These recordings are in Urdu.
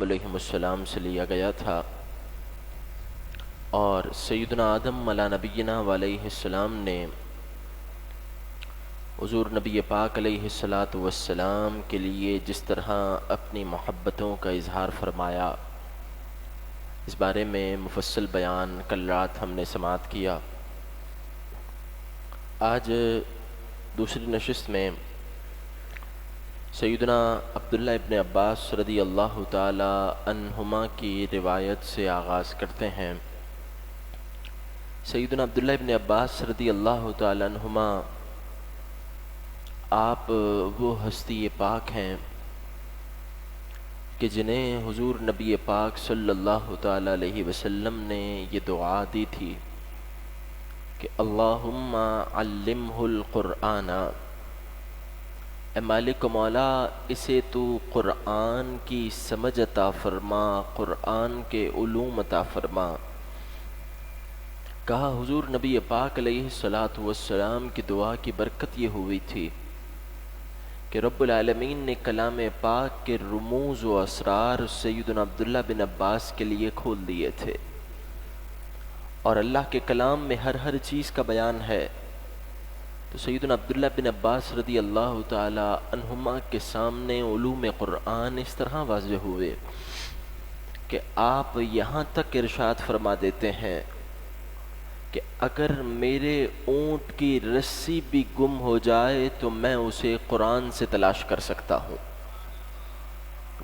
علیہ السلام سے لیا گیا تھا، اور سیدنا آدم علی نبینا علیہ السلام نے حضور نبی پاک علیہ السلام کے لیے جس طرح اپنی محبتوں کا اظہار فرمایا، اس بارے میں مفصل بیان کل رات ہم نے سماعت کیا۔ آج دوسری نشست میں سیدنا عبداللہ ابن عباس رضی اللہ تعالی عنہما کی روایت سے آغاز کرتے ہیں۔ سیدنا عبداللہ ابن عباس رضی اللہ تعالی عنہما آپ وہ ہستی پاک ہیں کہ جنہیں حضور نبی پاک صلی اللہ تعالی علیہ وسلم نے یہ دعا دی تھی کہ اللہم علمہ القرآن، اے مالک و مولا اسے تو قرآن کی سمجھ عطا فرما، قرآن کے علوم عطا فرما۔ کہا حضور نبی پاک علیہ السلام کی دعا کی برکت یہ ہوئی تھی کہ رب العالمین نے کلام پاک کے رموز و اسرار سیدنا عبداللہ بن عباس کے لیے کھول دیے تھے، اور اللہ کے کلام میں ہر چیز کا بیان ہے۔ تو سیدنا عبداللہ بن عباس رضی اللہ تعالی عنہما کے سامنے علوم قرآن اس طرح واضح ہوئے کہ آپ یہاں تک ارشاد فرما دیتے ہیں کہ اگر میرے اونٹ کی رسی بھی گم ہو جائے تو میں اسے قرآن سے تلاش کر سکتا ہوں۔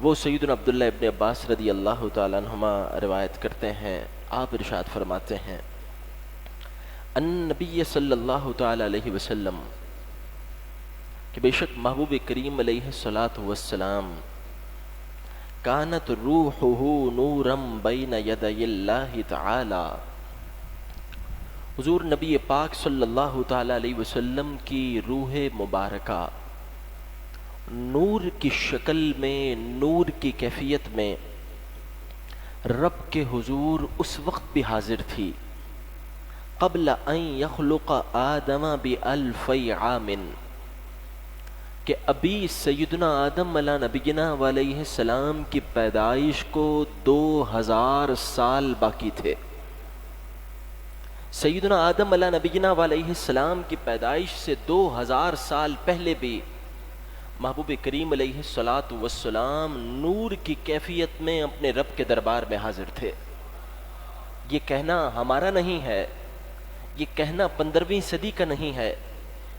وہ سیدنا عبداللہ ابن عباس رضی اللہ تعالی عنہما روایت کرتے ہیں، آپ ارشاد فرماتے ہیں ان نبی صلی اللہ تعالی علیہ وسلم کہ بے شک محبوب کریم علیہ السلام کانت روحہ نورا بین یدی اللہ تعالی، حضور نبی پاک صلی اللہ تعالی علیہ وسلم کی روح مبارکہ نور کی شکل میں، نور کی کیفیت میں رب کے حضور اس وقت بھی حاضر تھی قبل ان یخلق آدم بألف عام، کہ ابھی سیدنا آدم علی نبینا علیہ السلام کی پیدائش کو 2000 سال باقی تھے۔ سیدنا آدم علی نبینا علیہ السلام کی پیدائش سے 2000 سال پہلے بھی محبوب کریم علیہ السلام نور کی کیفیت میں اپنے رب کے دربار میں حاضر تھے۔ یہ کہنا ہمارا نہیں ہے، یہ کہنا 15ویں صدی کا نہیں ہے،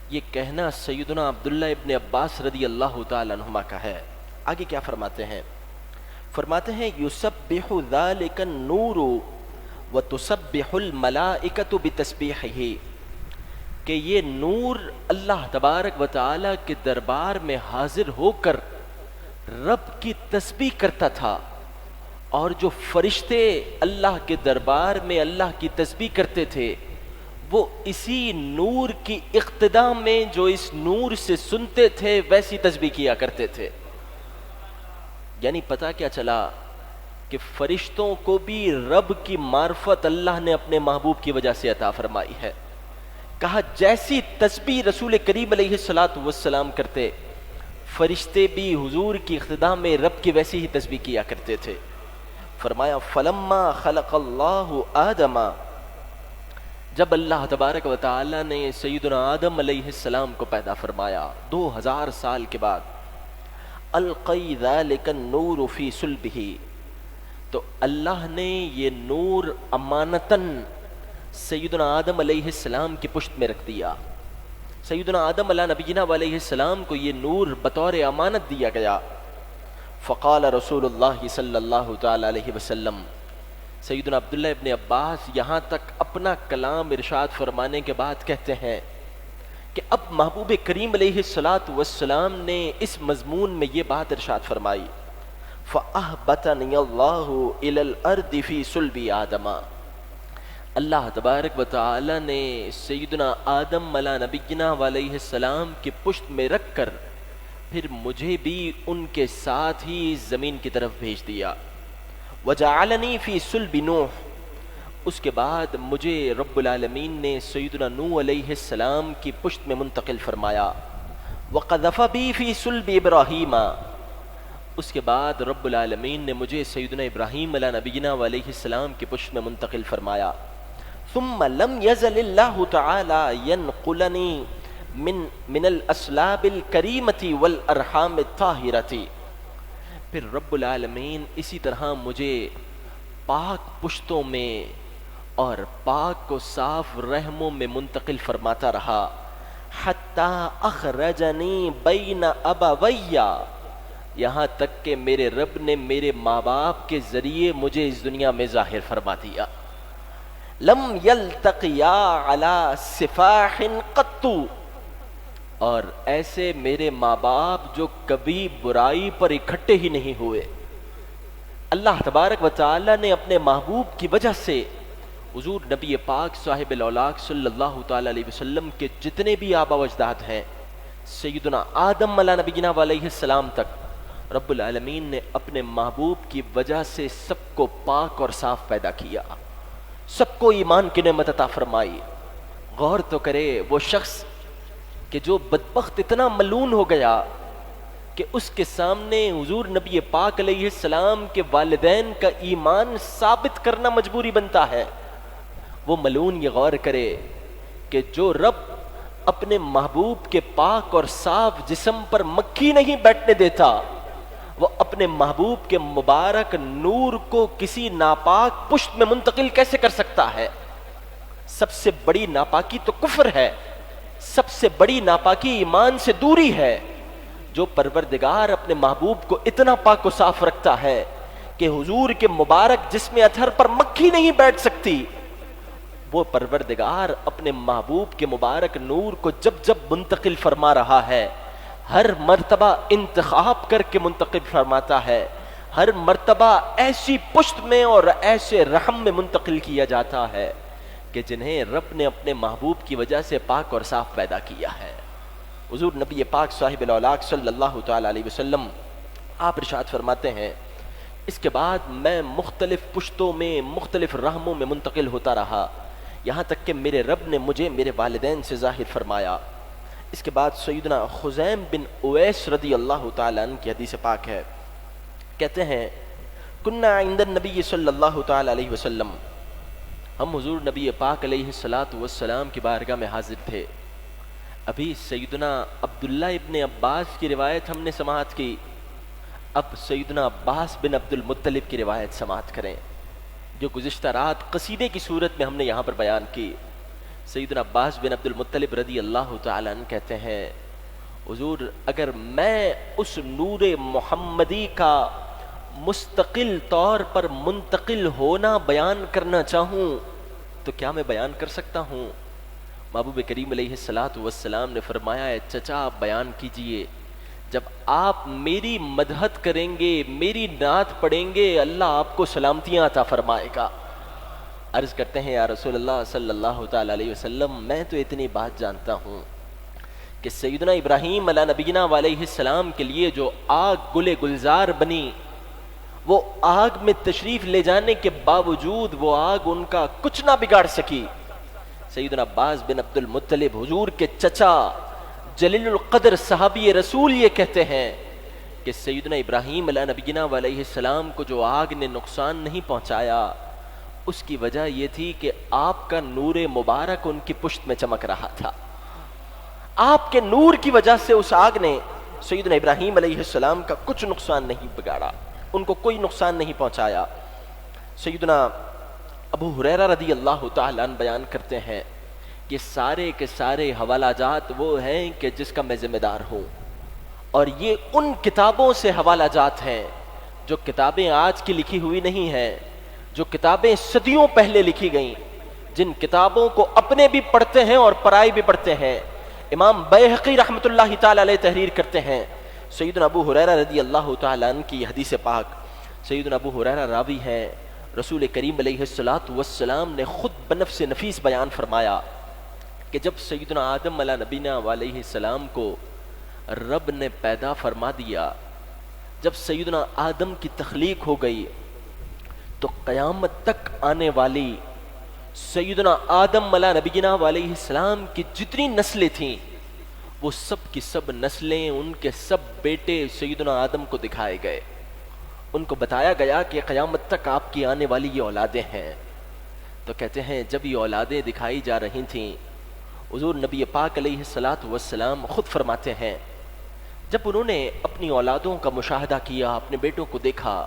یہ کہنا سیدنا عبداللہ ابن عباس رضی اللہ تعالی عنہما کا ہے۔ آگے کیا فرماتے ہیں؟ فرماتے ہیں یسبح ذلک النور وتسبح الملائکۃ بتسبیحہ، کہ یہ نور اللہ تبارک و تعالی کے دربار میں حاضر ہو کر رب کی تسبیح کرتا تھا، اور جو فرشتے اللہ کے دربار میں اللہ کی تسبیح کرتے تھے وہ اسی نور کی اقتدا میں جو اس نور سے سنتے تھے ویسی تسبیح کیا کرتے تھے۔ یعنی پتہ کیا چلا کہ فرشتوں کو بھی رب کی معرفت اللہ نے اپنے محبوب کی وجہ سے عطا فرمائی ہے۔ کہا جیسی تسبیح رسول کریم علیہ السلام کرتے، فرشتے بھی حضور کی اقتدا میں رب کی ویسی ہی تسبیح کیا کرتے تھے۔ فرمایا فلما خلق اللہ آدم، جب اللہ تبارک و تعالی نے سیدنا آدم علیہ السلام کو پیدا فرمایا 2000 سال کے بعد، القی ذلک النور فی صلبہ، تو اللہ نے یہ نور امانتاً سیدنا آدم علیہ السلام کی پشت میں رکھ دیا۔ سیدنا آدم علیہ نبینا علیہ السلام کو یہ نور بطور امانت دیا گیا۔ فقال رسول اللہ صلی اللہ تعالی علیہ وسلم، سیدنا عبداللہ ابن عباس یہاں تک اپنا کلام ارشاد فرمانے کے بعد کہتے ہیں کہ اب محبوب کریم علیہ السلام نے اس مضمون میں یہ بات ارشاد فرمائی، فَأَهْبَتَنِيَ اللَّهُ إِلَى الْأَرْضِ فِي صُلْبِ آدَمَ، اللہ تبارک و تعالی نے سیدنا آدم علی نبینا علیہ السلام کی پشت میں رکھ کر پھر مجھے بھی ان کے ساتھ ہی زمین کی طرف بھیج دیا۔ وَجَعَلَنِي فِي صُلْبِ نوح، اس کے بعد مجھے رب العالمین نے سیدنا نوح علیہ السلام کی پشت میں منتقل فرمایا۔ وَقَذَفَ بِي فِي صُلْبِ إِبْرَاهِيمَ، اس کے بعد رب العالمین نے مجھے سیدنا ابراہیم علیہ نبینا علیہ السلام کی پشت میں منتقل فرمایا. ثم لم يزل اللہ تعالی ینقلنی من الاسلاب الکریمۃ والارحام الطاہرۃ. پھر رب العالمین اسی طرح مجھے پاک پشتوں میں اور پاک و صاف رحموں میں منتقل فرماتا رہا. حتی اخرجنی بین ابویہ، یہاں تک کہ میرے رب نے میرے ماں باپ کے ذریعے مجھے اس دنیا میں ظاہر فرما دیا. لم یلتقیا علی سفاح قط، اور ایسے میرے ماں باپ جو کبھی برائی پر اکٹھے ہی نہیں ہوئے. اللہ تبارک و تعالی نے اپنے محبوب کی وجہ سے حضور نبی پاک صاحب الاولاق صلی اللہ تعالی علیہ وسلم کے جتنے بھی آبا و اجداد ہیں، سیدنا آدم علیہ نبینا علیہ السلام تک، رب العالمین نے اپنے محبوب کی وجہ سے سب کو پاک اور صاف پیدا کیا، سب کو ایمان کی نعمت عطا فرمائی. غور تو کرے وہ شخص کہ جو بدبخت اتنا ملعون ہو گیا کہ اس کے سامنے حضور نبی پاک علیہ السلام کے والدین کا ایمان ثابت کرنا مجبوری بنتا ہے. وہ ملعون یہ غور کرے کہ جو رب اپنے محبوب کے پاک اور صاف جسم پر مکھی نہیں بیٹھنے دیتا، وہ اپنے محبوب کے مبارک نور کو کسی ناپاک پشت میں منتقل کیسے کر سکتا ہے؟ سب سے بڑی ناپاکی تو کفر ہے، سب سے بڑی ناپاکی ایمان سے دوری ہے. جو پروردگار اپنے محبوب کو اتنا پاک و صاف رکھتا ہے کہ حضور کے مبارک جسم اطہر پر مکھی نہیں بیٹھ سکتی، وہ پروردگار اپنے محبوب کے مبارک نور کو جب جب منتقل فرما رہا ہے، ہر مرتبہ انتخاب کر کے منتقل فرماتا ہے، ہر مرتبہ ایسی پشت میں اور ایسے رحم میں منتقل کیا جاتا ہے کہ جنہیں رب نے اپنے محبوب کی وجہ سے پاک اور صاف پیدا کیا ہے. حضور نبی پاک صاحب الاولاق صلی اللہ تعالی علیہ وسلم آپ ارشاد فرماتے ہیں، اس کے بعد میں مختلف پشتوں میں مختلف رحموں میں منتقل ہوتا رہا، یہاں تک کہ میرے رب نے مجھے میرے والدین سے ظاہر فرمایا. اس کے بعد سیدنا خزیم بن اویس رضی اللہ تعالیٰ عنہ کی حدیث پاک ہے، کہتے ہیں کننا عند النبی صلی اللہ تعالی علیہ وسلم، ہم حضور نبی پاک علیہ السلام کی بارگاہ میں حاضر تھے. ابھی سیدنا عبداللہ ابن عباس کی روایت ہم نے سماعت کی، اب سیدنا عباس بن عبد المطلب کی روایت سماعت کریں جو گزشتہ رات قصیدے کی صورت میں ہم نے یہاں پر بیان کی. سیدنا عباس بن عبد المطلب رضی اللہ تعالیٰ عنہ کہتے ہیں، حضور اگر میں اس نور محمدی کا مستقل طور پر منتقل ہونا بیان کرنا چاہوں تو کیا میں بیان کر سکتا ہوں؟ محبوب کریم علیہ السلام نے فرمایا ہے چچا آپ بیان کیجئے، جب آپ میری مدحت کریں گے، میری نعت پڑھیں گے، اللہ آپ کو سلامتیاں عطا فرمائے گا. عرض کرتے ہیں یا رسول اللہ صلی اللہ تعالی علیہ وسلم، میں تو اتنی بات جانتا ہوں کہ سیدنا ابراہیم علیہ نبینا علیہ السلام کے لیے جو آگ گل گلزار بنی، وہ آگ میں تشریف لے جانے کے باوجود وہ آگ ان کا کچھ نہ بگاڑ سکی. سیدنا عباس بن عبد المطلب حضور کے چچا جلیل القدر صحابی رسول یہ کہتے ہیں کہ سیدنا ابراہیم علیہ نبینا علیہ السلام کو جو آگ نے نقصان نہیں پہنچایا، اس کی وجہ یہ تھی کہ آپ کا نور مبارک ان کی پشت میں چمک رہا تھا. آپ کے نور کی وجہ سے اس آگ نے سیدنا ابراہیم علیہ السلام کا کچھ نقصان نہیں بگاڑا، ان کو کوئی نقصان نہیں پہنچایا. سیدنا ابو ہریرہ رضی اللہ تعالیٰ عنہ بیان کرتے ہیں کہ سارے کے سارے حوالہ جات وہ ہیں کہ جس کا میں ذمہ دار ہوں، اور یہ ان کتابوں سے حوالہ جات ہیں جو کتابیں آج کی لکھی ہوئی نہیں ہیں، جو کتابیں صدیوں پہلے لکھی گئیں، جن کتابوں کو اپنے بھی پڑھتے ہیں اور پرائے بھی پڑھتے ہیں. امام بیہقی رحمۃ اللہ تعالی علیہ تحریر کرتے ہیں، سیدنا ابو ہریرہ رضی اللہ تعالیٰ عنہ کی حدیث پاک، سیدنا ابو ہریرہ راوی ہیں، رسول کریم علیہ السلام نے خود بنفس نفیس بیان فرمایا کہ جب سیدنا آدم علیہ نبینا علیہ السلام کو رب نے پیدا فرما دیا، جب سیدنا آدم کی تخلیق ہو گئی تو قیامت تک آنے والی سیدنا آدم علیہ نبینا علیہ السلام کی جتنی نسلیں تھیں وہ سب کی سب نسلیں، ان کے سب بیٹے سیدنا آدم کو دکھائے گئے. ان کو بتایا گیا کہ قیامت تک آپ کی آنے والی یہ اولادیں ہیں. تو کہتے ہیں جب یہ اولادیں دکھائی جا رہی تھیں، حضور نبی پاک علیہ الصلاۃ والسلام خود فرماتے ہیں جب انہوں نے اپنی اولادوں کا مشاہدہ کیا، اپنے بیٹوں کو دیکھا،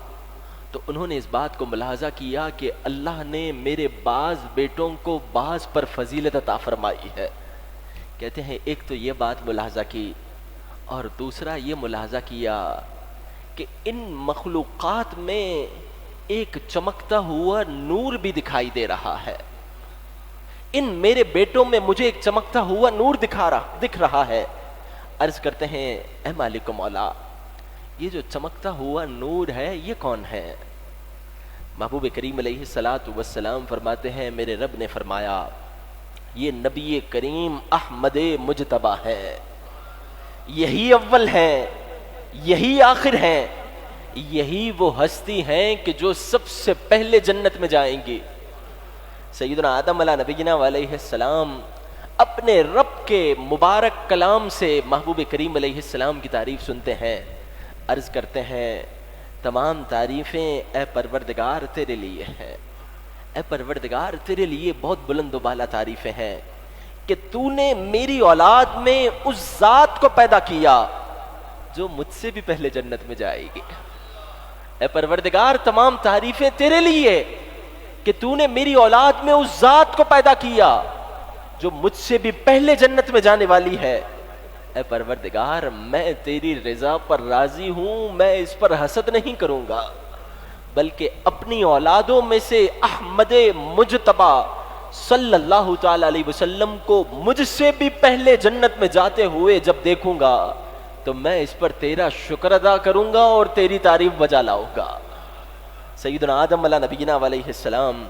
تو انہوں نے اس بات کو ملاحظہ کیا کہ اللہ نے میرے بعض بیٹوں کو بعض پر فضیلت عطا فرمائی ہے. کہتے ہیں ایک تو یہ بات ملاحظہ کی، اور دوسرا یہ ملاحظہ کیا کہ ان مخلوقات میں ایک چمکتا ہوا نور بھی دکھائی دے رہا ہے. ان میرے بیٹوں میں مجھے ایک چمکتا ہوا نور دکھ رہا ہے. عرض کرتے ہیں اے مالک و مولا، یہ جو چمکتا ہوا نور ہے یہ کون ہے؟ محبوب کریم علیہ الصلاۃ والسلام فرماتے ہیں میرے رب نے فرمایا یہ نبی کریم احمد مجتبی ہے. یہی اول ہیں، یہی آخر ہیں، یہی وہ ہستی ہیں کہ جو سب سے پہلے جنت میں جائیں گی. سیدنا آدم علیہ نبینا علیہ السلام اپنے رب کے مبارک کلام سے محبوب کریم علیہ السلام کی تعریف سنتے ہیں. عرض کرتے ہیں تمام تعریفیں اے پروردگار تیرے لیے ہیں. اے پروردگار تیرے لیے بہت بلند و بالا تعریفیں ہیں کہ تو نے میری اولاد میں اس ذات کو پیدا کیا جو مجھ سے بھی پہلے جنت میں جائے گی. اے پروردگار تمام تعریفیں تیرے لیے کہ تو نے میری اولاد میں اس ذات کو پیدا کیا جو مجھ سے بھی پہلے جنت میں جانے والی ہے. اے پروردگار میں تیری رضا پر راضی ہوں، میں اس پر حسد نہیں کروں گا، بلکہ اپنی اولادوں میں سے احمد مجتبی صلی اللہ تعالی علیہ وسلم کو مجھ سے بھی پہلے جنت میں جاتے ہوئے جب دیکھوں گا تو میں اس پر تیرا شکر ادا کروں گا اور تیری تعریف بجا لاؤں گا. سیدنا آدم علیہ نبینا علیہ السلام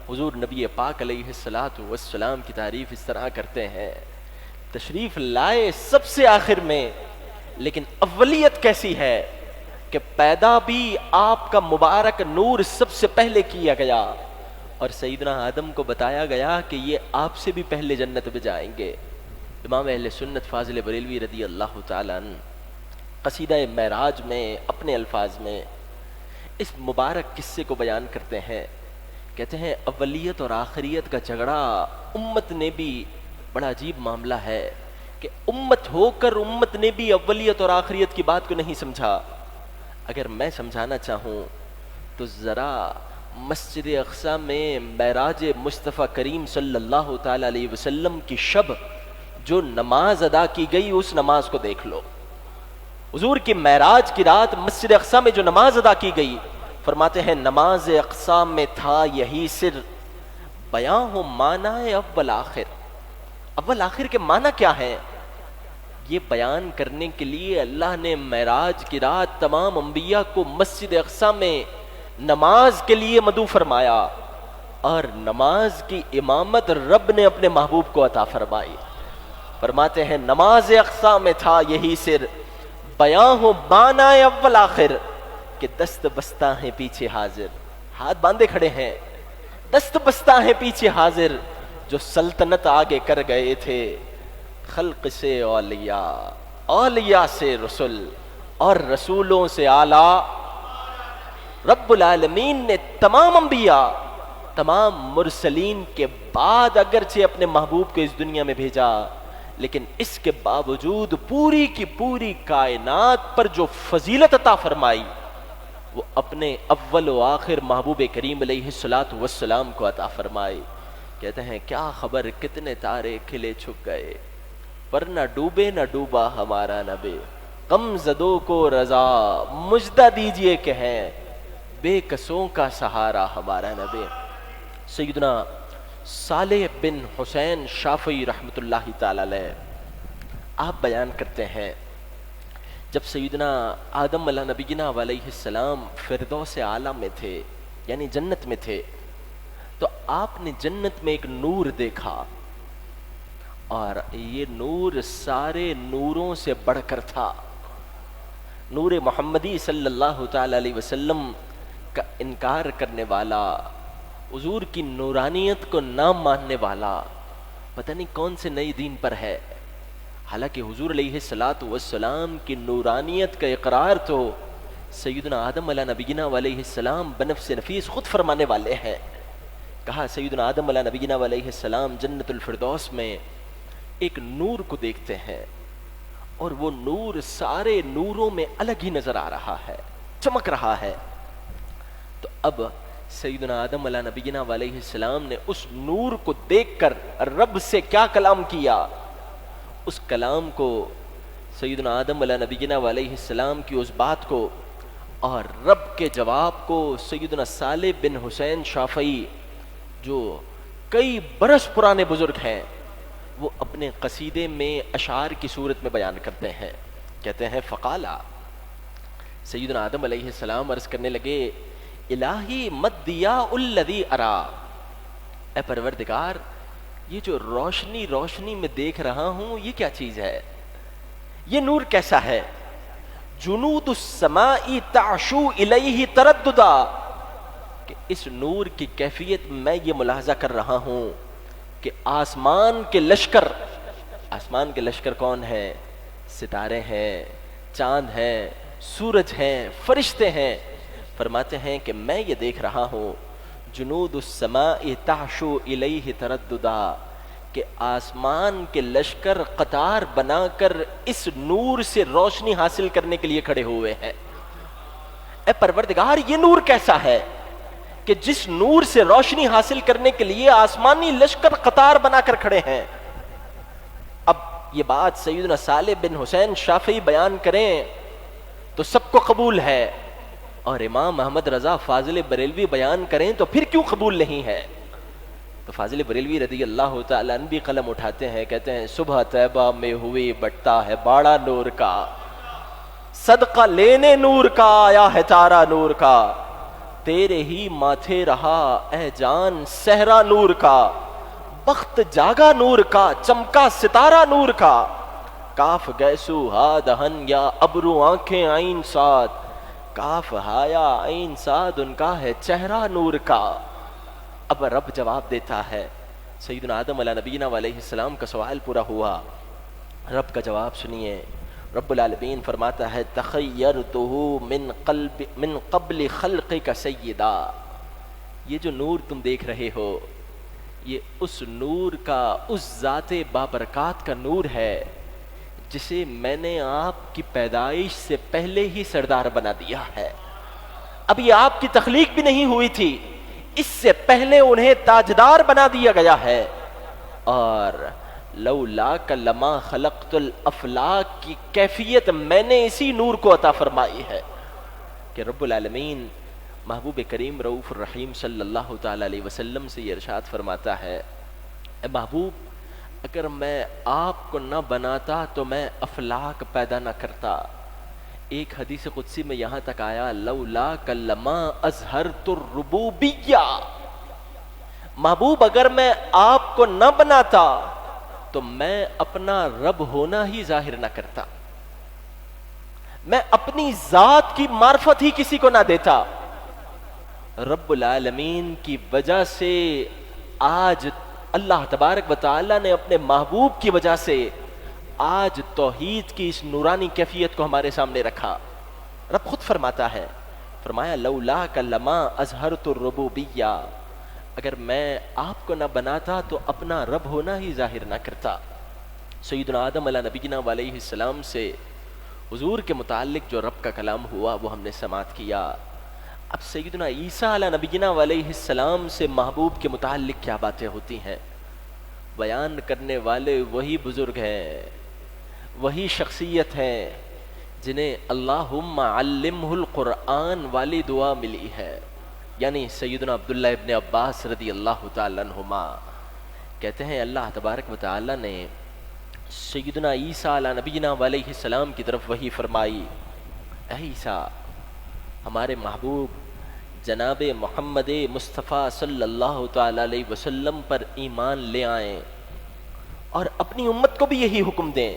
حضور نبی پاک علیہ الصلاۃ والسلام کی تعریف اس طرح کرتے ہیں تشریف لائے سب سے آخر میں، لیکن اولیت کیسی ہے کہ پیدا بھی آپ کا مبارک نور سب سے پہلے کیا گیا، اور سیدنا آدم کو بتایا گیا کہ یہ آپ سے بھی پہلے جنت میں جائیں گے. امام اہل سنت فاضل بریلوی رضی اللہ تعالیٰ عنہ قصیدہ معراج میں اپنے الفاظ میں اس مبارک قصے کو بیان کرتے ہیں. کہتے ہیں اولیت اور آخریت کا جھگڑا امت نے بھی بڑا عجیب معاملہ ہے کہ امت ہو کر امت نے بھی اولیت اور آخریت کی بات کو نہیں سمجھا. اگر میں سمجھانا چاہوں تو ذرا مسجد اقصی میں معراج مصطفیٰ کریم صلی اللہ تعالی علیہ وسلم کی شب جو نماز ادا کی گئی اس نماز کو دیکھ لو. حضور کی معراج کی رات مسجد اقصی میں جو نماز ادا کی گئی، فرماتے ہیں نماز اقصی میں تھا یہی سر، بیاں ہو معنی اول آخر. اول آخر کے معنی کیا ہے یہ بیان کرنے کے لیے اللہ نے معراج کی رات تمام انبیاء کو مسجد اقصی میں نماز کے لیے مدعو فرمایا، اور نماز کی امامت رب نے اپنے محبوب کو عطا فرمائی. فرماتے ہیں نماز اقصی میں تھا یہی سر، بیاں ہو معنی اول آخر، کہ دست بستہ ہیں پیچھے حاضر. ہاتھ باندھے کھڑے ہیں، دست بستہ ہیں پیچھے حاضر، جو سلطنت آگے کر گئے تھے خلق سے اولیاء، اولیاء سے رسول، اور رسولوں سے اعلیٰ. رب العالمین نے تمام انبیاء، تمام مرسلین کے بعد اگرچہ اپنے محبوب کو اس دنیا میں بھیجا، لیکن اس کے باوجود پوری کی پوری کائنات پر جو فضیلت عطا فرمائی وہ اپنے اول و آخر محبوب کریم علیہ الصلاۃ والسلام کو عطا فرمائی. کہتے ہیں کیا خبر کتنے تارے کھلے چھپ گئے، پر نہ ڈوبے نہ ڈوبا ہمارا نبی. غم زدوں کو رضا مجدہ دیجئے کہ ہے بے کسوں کا سہارا ہمارا نبی. سیدنا صالح بن حسین شافعی رحمۃ اللہ تعالی علیہ آپ بیان کرتے ہیں جب سیدنا آدم علیہ نبینا علیہ السلام فردوس اعلیٰ میں تھے، یعنی جنت میں تھے، تو آپ نے جنت میں ایک نور دیکھا، اور یہ نور سارے نوروں سے بڑھ کر تھا. نور محمدی صلی اللہ تعالی علیہ وسلم کا انکار کرنے والا، حضور کی نورانیت کو نہ ماننے والا پتہ نہیں کون سے نئے دین پر ہے. حالانکہ حضور علیہ الصلاۃ والسلام کی نورانیت کا اقرار تو سیدنا آدم علیہ نبینا علیہ السلام بنفس نفیس خود فرمانے والے ہیں. کہا سیدنا آدم علیہ نبینا علیہ السلام جنت الفردوس میں ایک نور کو دیکھتے ہیں اور وہ نور سارے نوروں میں الگ ہی نظر آ رہا ہے, چمک رہا ہے. تو اب سیدنا آدم علیہ نبینا علیہ السلام نے اس نور کو دیکھ کر رب سے کیا کلام کیا. اس کلام کو سیدنا آدم علیہ نبینا علیہ السلام کی اس بات کو اور رب کے جواب کو سیدنا صالح بن حسین شافعی جو کئی برس پرانے بزرگ ہیں وہ اپنے قصیدے میں اشعار کی صورت میں بیان کرتے ہیں. کہتے ہیں فقالا, سیدنا آدم علیہ السلام عرض کرنے لگے الہی مد ضیاء الذی ارا, اے پروردگار یہ جو روشنی میں دیکھ رہا ہوں یہ کیا چیز ہے, یہ نور کیسا ہے. جنود السماء تعشو الیہ ترددا, کہ اس نور کی کیفیت میں یہ ملاحظہ کر رہا ہوں کہ آسمان کے لشکر کون ہے؟ ستارے ہیں, چاند ہیں, سورج ہیں, فرشتے ہیں. فرماتے ہیں کہ میں یہ دیکھ رہا ہوں جنود السماء تعشو الیہ ترددا, کہ آسمان کے لشکر قطار بنا کر اس نور سے روشنی حاصل کرنے کے لیے کھڑے ہوئے ہیں. اے پروردگار یہ نور کیسا ہے کہ جس نور سے روشنی حاصل کرنے کے لیے آسمانی لشکر قطار بنا کر کھڑے ہیں. اب یہ بات سیدنا صالح بن حسین شافعی بیان کریں تو سب کو قبول ہے, اور امام محمد رضا فاضل بریلوی بیان کریں تو پھر کیوں قبول نہیں ہے. تو فاضل بریلوی رضی اللہ تعالیٰ عنہ بھی قلم اٹھاتے ہیں, کہتے ہیں صبح طیبہ میں ہوئی بٹتا ہے باڑا نور کا, صدقہ لینے نور کا آیا ہے تارا نور کا, تیرے ہی ماتھے رہا اے جان صحرا نور کا, بخت جاگا نور کا چمکا ستارہ نور کا, کاف گیسو ہا دہن یا ابرو آنکھیں عین ساد, کاف ہایا عین ساد ان کا ہے چہرہ نور کا. اب رب جواب دیتا ہے. سیدنا آدم علیہ نبینا علیہ السلام کا سوال پورا ہوا, رب کا جواب سنیے. رب العالمین فرماتا ہے تخیرتہ من قبل خلقک سیدا, یہ جو نور تم دیکھ رہے ہو یہ اس نور کا, اس ذات بابرکات کا نور ہے جسے میں نے آپ کی پیدائش سے پہلے ہی سردار بنا دیا ہے. اب یہ آپ کی تخلیق بھی نہیں ہوئی تھی, اس سے پہلے انہیں تاجدار بنا دیا گیا ہے. اور لولاک لما خلقت الافلاک کی کیفیت میں نے اسی نور کو عطا فرمائی ہے. کہ رب العالمین محبوب کریم رؤوف الرحیم صلی اللہ تعالی علیہ وسلم سے یہ ارشاد فرماتا ہے, اے محبوب اگر میں آپ کو نہ بناتا تو میں افلاک پیدا نہ کرتا. ایک حدیث قدسی میں یہاں تک آیا لولاک لما اظہرت الربوبیہ, محبوب اگر میں آپ کو نہ بناتا تو میں اپنا رب ہونا ہی ظاہر نہ کرتا, میں اپنی ذات کی معرفت ہی کسی کو نہ دیتا. رب العالمین کی وجہ سے آج اللہ تبارک و تعالی نے اپنے محبوب کی وجہ سے آج توحید کی اس نورانی کیفیت کو ہمارے سامنے رکھا. رب خود فرماتا ہے, فرمایا لولاک لما اظہرت الربوبیہ, اگر میں آپ کو نہ بناتا تو اپنا رب ہونا ہی ظاہر نہ کرتا. سیدنا آدم علیہ نبینا علیہ السلام سے حضور کے متعلق جو رب کا کلام ہوا وہ ہم نے سماعت کیا. اب سیدنا عیسیٰ علیہ نبینا علیہ السلام سے محبوب کے متعلق کیا باتیں ہوتی ہیں, بیان کرنے والے وہی بزرگ ہیں, وہی شخصیت ہیں جنہیں اللہم علمہ القرآن والی دعا ملی ہے. یعنی سیدنا عبداللہ ابن عباس رضی اللہ تعالیٰ عنہما کہتے ہیں اللہ تبارک و تعالیٰ نے سیدنا عیسیٰ علیہ نبینا علیہ السلام کی طرف وحی فرمائی, اے عیسیٰ ہمارے محبوب جناب محمد مصطفیٰ صلی اللہ تعالیٰ علیہ وسلم پر ایمان لے آئیں اور اپنی امت کو بھی یہی حکم دیں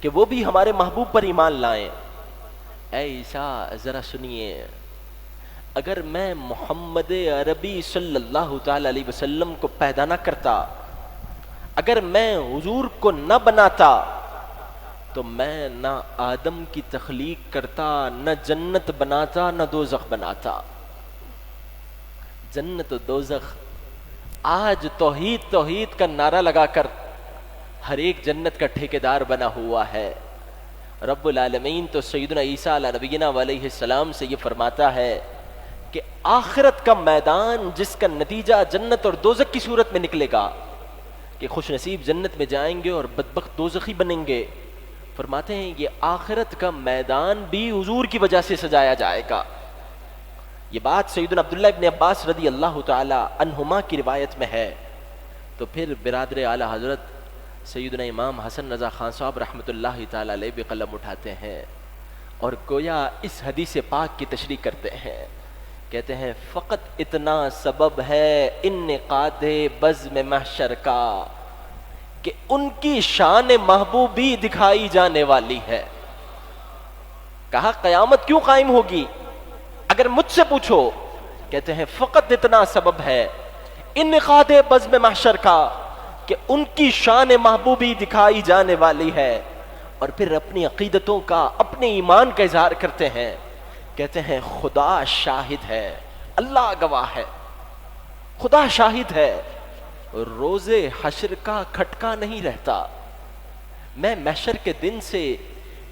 کہ وہ بھی ہمارے محبوب پر ایمان لائیں. اے عیسیٰ ذرا سنیے, اگر میں محمد عربی صلی اللہ تعالیٰ علیہ وسلم کو پیدا نہ کرتا, اگر میں حضور کو نہ بناتا تو میں نہ آدم کی تخلیق کرتا، نہ جنت بناتا، نہ دوزخ بناتا۔ جنت و دوزخ آج توحید توحید کا نعرہ لگا کر ہر ایک جنت کا ٹھیکیدار بنا ہوا ہے۔ رب العالمین تو سیدنا عیسیٰ علیہ نبینا علیہ السلام سے یہ فرماتا ہے کہ آخرت کا میدان جس کا نتیجہ جنت اور دوزخ کی صورت میں نکلے گا، کہ خوش نصیب جنت میں جائیں گے اور بدبخت دوزخی بنیں گے، فرماتے ہیں یہ آخرت کا میدان بھی حضور کی وجہ سے سجایا جائے گا۔ یہ بات سیدنا عبداللہ ابن عباس رضی اللہ تعالی عنہما کی روایت میں ہے۔ تو پھر برادر اعلی حضرت سیدنا امام حسن رضا خان صاحب رحمۃ اللہ تعالی علیہ بھی قلم اٹھاتے ہیں اور گویا اس حدیث پاک کی تشریح کرتے ہیں، کہتے ہیں فقط اتنا سبب ہے انعقاد بزم محشر کا کہ ان کی شان محبوبی دکھائی جانے والی ہے۔ کہا قیامت کیوں قائم ہوگی؟ اگر مجھ سے پوچھو، کہتے ہیں فقط اتنا سبب ہے انعقاد بزم محشر کا کہ ان کی شان محبوبی دکھائی جانے والی ہے۔ اور پھر اپنی عقیدتوں کا، اپنے ایمان کا اظہار کرتے ہیں، کہتے ہیں خدا شاہد ہے، اللہ گواہ ہے، خدا شاہد ہے، روز حشر کا کھٹکا نہیں رہتا۔ میں محشر کے دن سے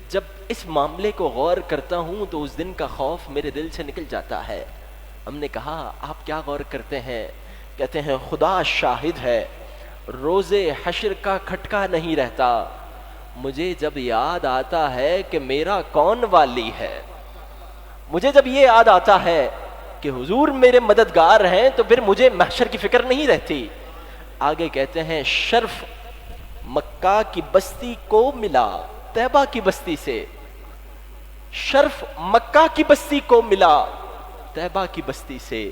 جب اس معاملے کو غور کرتا ہوں تو اس دن کا خوف میرے دل سے نکل جاتا ہے۔ ہم نے کہا آپ کیا غور کرتے ہیں؟ کہتے ہیں خدا شاہد ہے، روز حشر کا کھٹکا نہیں رہتا۔ مجھے جب یاد آتا ہے کہ میرا کون والی ہے، مجھے جب یہ یاد آتا ہے کہ حضور میرے مددگار ہیں، تو پھر مجھے محشر کی فکر نہیں رہتی۔ آگے کہتے ہیں شرف مکہ کی بستی کو ملا طیبہ کی بستی سے، شرف مکہ کی بستی کو ملا طیبہ کی بستی سے۔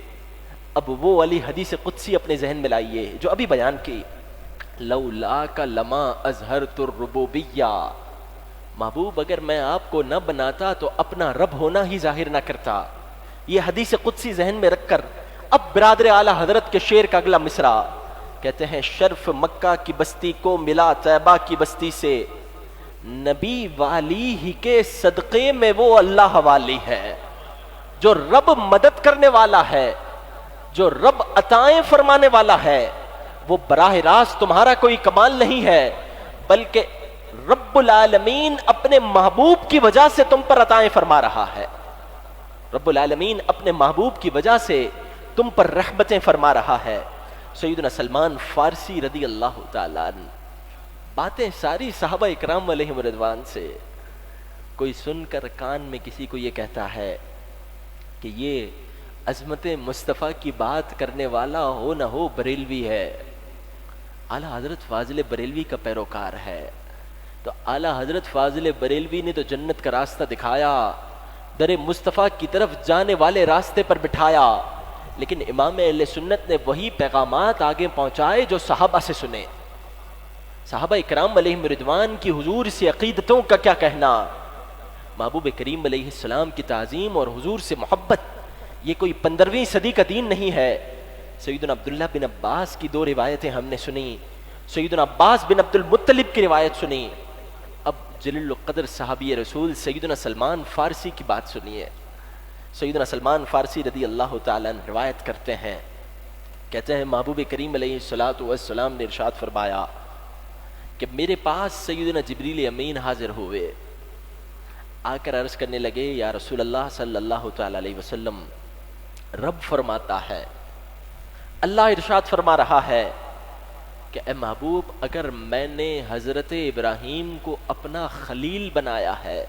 اب وہ والی حدیث قدسی اپنے ذہن میں لائیے جو ابھی بیان کی، لولاک لما اظہرت الربوبیہ، محبوب اگر میں آپ کو نہ بناتا تو اپنا رب ہونا ہی ظاہر نہ کرتا۔ یہ حدیث قدسی ذہن میں رکھ کر اب برادر اعلی حضرت کے شعر کا اگلا مصرع کہتے ہیں شرف مکہ کی بستی کو ملا طیبہ کی بستی سے، نبی والی ہی کے صدقے میں وہ اللہ والی ہے، جو رب مدد کرنے والا ہے، جو رب عطائیں فرمانے والا ہے، وہ براہ راست تمہارا کوئی کمال نہیں ہے، بلکہ رب العالمین اپنے محبوب کی وجہ سے تم پر عطائیں فرما رہا ہے۔ رب العالمین اپنے محبوب کی وجہ سے تم پر رحمتیں فرما رہا ہے۔ سیدنا سلمان فارسی رضی اللہ تعالیٰ عنہ باتیں ساری صحابہ اکرام علیہم رضوان سے، کوئی سن کر کان میں کسی کو یہ کہتا ہے کہ یہ عظمت مصطفیٰ کی بات کرنے والا ہو نہ ہو بریلوی ہے، اعلیٰ حضرت فاضل بریلوی کا پیروکار ہے، تو اعلیٰ حضرت فاضل بریلوی نے تو جنت کا راستہ دکھایا، در مصطفیٰ کی طرف جانے والے راستے پر بٹھایا، لیکن امام اہل سنت نے وہی پیغامات آگے پہنچائے جو صحابہ سے سنے۔ صحابہ اکرام علیہم رضوان کی حضور سے عقیدتوں کا کیا کہنا، محبوب کریم علیہ السلام کی تعظیم اور حضور سے محبت، یہ کوئی 15ویں صدی کا دین نہیں ہے۔ سیدنا عبداللہ بن عباس کی 2 روایتیں ہم نے سنی، سیدنا عباس بن عبد المطلب کی روایت سنی، اب جلیل القدر صحابی رسول سیدنا سلمان فارسی کی بات سنیے۔ سیدنا سلمان فارسی رضی اللہ تعالیٰ عنہ روایت کرتے ہیں، کہتے ہیں محبوب کریم علیہ السلام نے ارشاد فرمایا کہ میرے پاس سیدنا جبریل امین حاضر ہوئے، آ کر عرض کرنے لگے یا رسول اللہ صلی اللہ تعالیٰ علیہ وسلم، رب فرماتا ہے، اللہ ارشاد فرما رہا ہے کہ اے محبوب اگر میں نے حضرت ابراہیم کو اپنا خلیل بنایا ہے،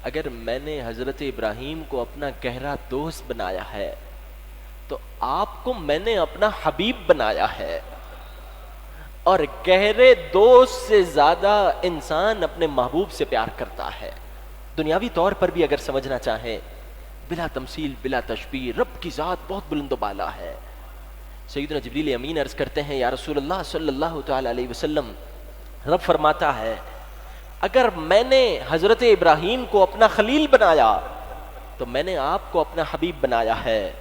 اگر میں نے حضرت ابراہیم کو اپنا گہرا دوست بنایا ہے، تو آپ کو میں نے اپنا حبیب بنایا ہے، اور گہرے دوست سے زیادہ انسان اپنے محبوب سے پیار کرتا ہے۔ دنیاوی طور پر بھی اگر سمجھنا چاہیں، بلا تمثیل بلا تشبیہ، رب کی ذات بہت بلند و بالا ہے۔ سیدنا جبریل امین عرض کرتے ہیں یا رسول اللہ صلی اللہ تعالی علیہ وسلم، رب فرماتا ہے اگر میں نے حضرت ابراہیم کو اپنا خلیل بنایا تو میں نے آپ کو اپنا حبیب بنایا ہے،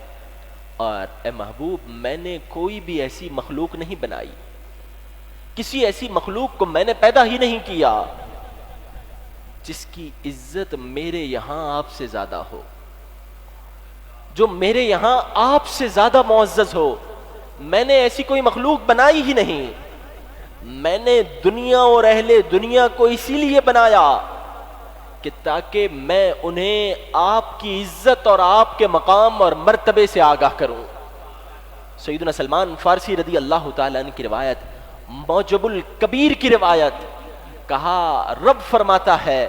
اور اے محبوب میں نے کوئی بھی ایسی مخلوق نہیں بنائی، کسی ایسی مخلوق کو میں نے پیدا ہی نہیں کیا جس کی عزت میرے یہاں آپ سے زیادہ ہو، جو میرے یہاں آپ سے زیادہ معزز ہو. میں نے ایسی کوئی مخلوق بنائی ہی نہیں. میں نے دنیا اور اہل دنیا کو اسی لیے بنایا کہ تاکہ میں انہیں آپ کی عزت اور آپ کے مقام اور مرتبے سے آگاہ کروں. سیدنا سلمان فارسی رضی اللہ تعالیٰ عنہ کی روایت، موجب الکبیر کی روایت، کہا رب فرماتا ہے